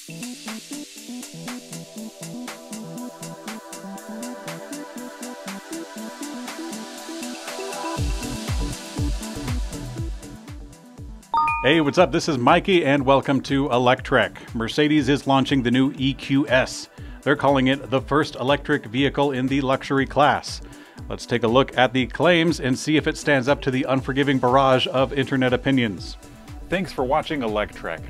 Hey, what's up? This is Mikey and welcome to Electrek. Mercedes is launching the new EQS. They're calling it the first electric vehicle in the luxury class. Let's take a look at the claims and see if it stands up to the unforgiving barrage of internet opinions. Thanks for watching Electrek.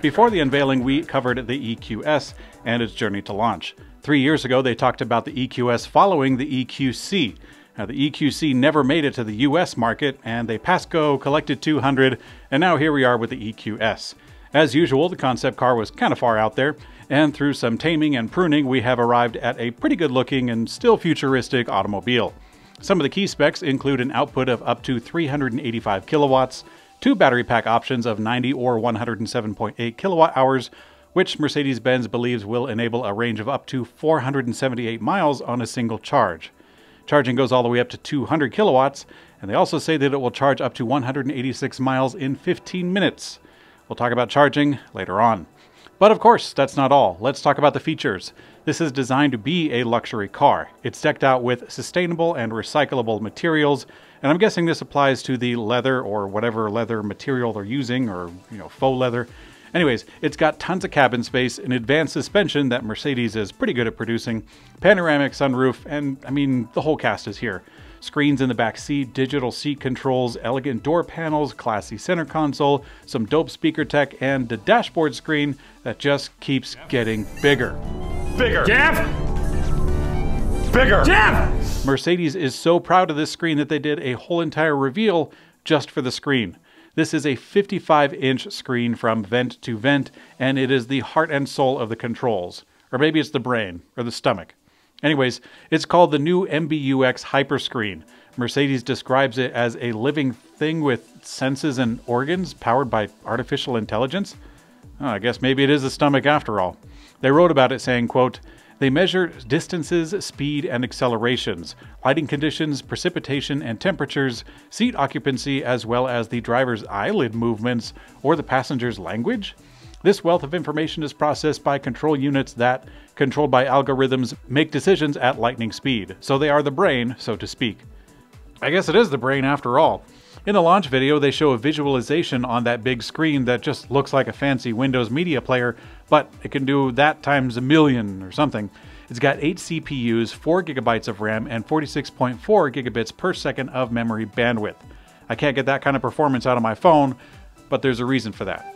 Before the unveiling, we covered the EQS and its journey to launch. 3 years ago, they talked about the EQS following the EQC. Now, the EQC never made it to the US market, and they passed go, collected 200, and now here we are with the EQS. As usual, the concept car was kind of far out there, and through some taming and pruning, we have arrived at a pretty good looking and still futuristic automobile. Some of the key specs include an output of up to 385 kilowatts, 2 battery pack options of 90 or 107.8 kilowatt hours, which Mercedes-Benz believes will enable a range of up to 478 miles on a single charge. Charging goes all the way up to 200 kilowatts, and they also say that it will charge up to 186 miles in 15 minutes. We'll talk about charging later on. But of course, that's not all. Let's talk about the features. This is designed to be a luxury car. It's decked out with sustainable and recyclable materials, and I'm guessing this applies to the leather or whatever leather material they're using, or faux leather. Anyways, it's got tons of cabin space, an advanced suspension that Mercedes is pretty good at producing, panoramic sunroof, and I mean, the whole cast is here. Screens in the back seat, digital seat controls, elegant door panels, classy center console, some dope speaker tech, and the dashboard screen that just keeps getting bigger. Jeff! Bigger! Jeff! Mercedes is so proud of this screen that they did a whole entire reveal just for the screen. This is a 55-inch screen from vent to vent, and it is the heart and soul of the controls. Or maybe it's the brain, or the stomach. Anyways, it's called the new MBUX Hyperscreen. Mercedes describes it as a living thing with senses and organs powered by artificial intelligence. Oh, I guess maybe it is the stomach after all. They wrote about it saying, quote, "They measure distances, speed, and accelerations, lighting conditions, precipitation, and temperatures, seat occupancy, as well as the driver's eyelid movements or the passenger's language. This wealth of information is processed by control units that, controlled by algorithms, make decisions at lightning speed. So they are the brain, so to speak." I guess it is the brain after all. In the launch video, they show a visualization on that big screen that just looks like a fancy Windows media player, but it can do that times a million or something. It's got 8 CPUs, 4 gigabytes of RAM, and 46.4 gigabits per second of memory bandwidth. I can't get that kind of performance out of my phone, but there's a reason for that.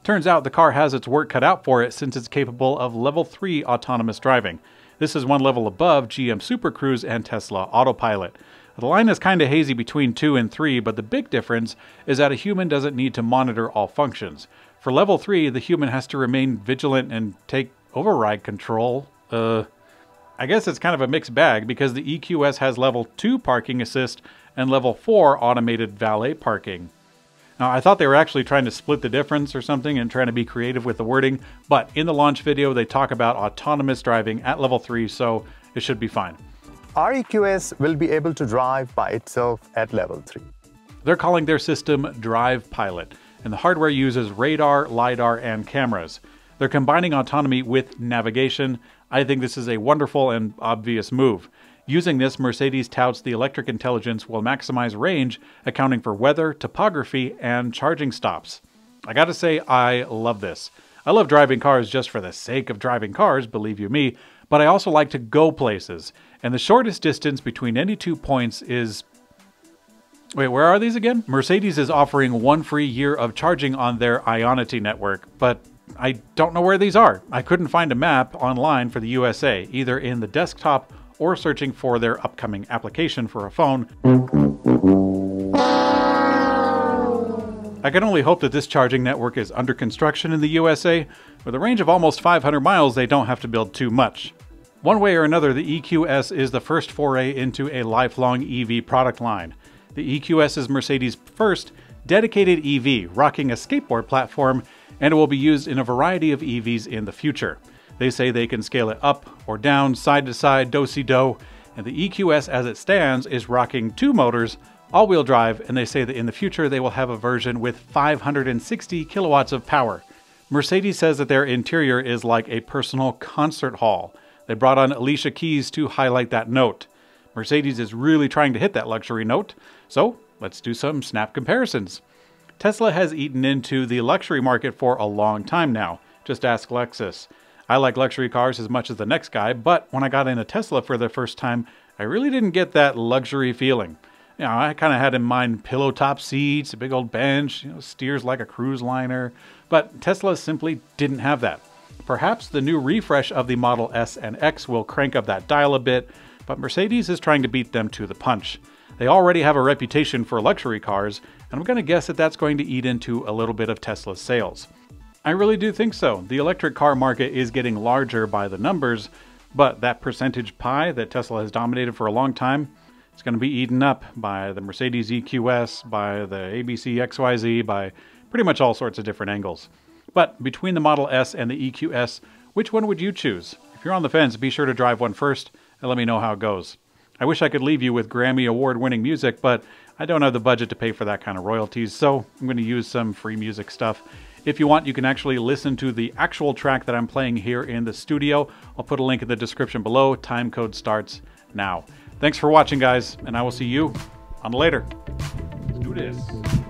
Turns out the car has its work cut out for it since it's capable of level 3 autonomous driving. This is one level above GM Super Cruise and Tesla Autopilot. The line is kind of hazy between 2 and 3, but the big difference is that a human doesn't need to monitor all functions. For level 3, the human has to remain vigilant and take override control. I guess it's kind of a mixed bag because the EQS has level 2 parking assist and level 4 automated valet parking. Now, I thought they were actually trying to split the difference or something and trying to be creative with the wording, but in the launch video, they talk about autonomous driving at level 3, so it should be fine. Our EQS will be able to drive by itself at level 3. They're calling their system Drive Pilot, and the hardware uses radar, LiDAR, and cameras. They're combining autonomy with navigation. I think this is a wonderful and obvious move. Using this, Mercedes touts the electric intelligence will maximize range, accounting for weather, topography, and charging stops. I gotta say, I love this. I love driving cars just for the sake of driving cars, believe you me, but I also like to go places. And the shortest distance between any 2 points is... Wait, where are these again? Mercedes is offering 1 free year of charging on their Ionity network, but I don't know where these are. I couldn't find a map online for the USA, either in the desktop or searching for their upcoming application for a phone. I can only hope that this charging network is under construction in the USA. With a range of almost 500 miles, they don't have to build too much. One way or another, the EQS is the first foray into a lifelong EV product line. The EQS is Mercedes' first dedicated EV, rocking a skateboard platform, and it will be used in a variety of EVs in the future. They say they can scale it up or down, side to side, do-si-do, and the EQS as it stands is rocking 2 motors, all-wheel drive, and they say that in the future they will have a version with 560 kilowatts of power. Mercedes says that their interior is like a personal concert hall. They brought on Alicia Keys to highlight that note. Mercedes is really trying to hit that luxury note, so let's do some snap comparisons. Tesla has eaten into the luxury market for a long time now. Just ask Lexus. I like luxury cars as much as the next guy, but when I got in a Tesla for the first time, I really didn't get that luxury feeling. You know, I kind of had in mind pillow top seats, a big old bench, steers like a cruise liner, but Tesla simply didn't have that. Perhaps the new refresh of the Model S and X will crank up that dial a bit, but Mercedes is trying to beat them to the punch. They already have a reputation for luxury cars, and I'm going to guess that that's going to eat into a little bit of Tesla's sales. I really do think so. The electric car market is getting larger by the numbers, but that percentage pie that Tesla has dominated for a long time, it's going to be eaten up by the Mercedes EQS, by the ABC XYZ, by pretty much all sorts of different angles. But between the Model S and the EQS, which one would you choose? If you're on the fence, be sure to drive one first and let me know how it goes. I wish I could leave you with Grammy award-winning music, but I don't have the budget to pay for that kind of royalties, so I'm going to use some free music stuff. If you want, you can actually listen to the actual track that I'm playing here in the studio. I'll put a link in the description below. Time code starts now. Thanks for watching, guys, and I will see you on later. Let's do this.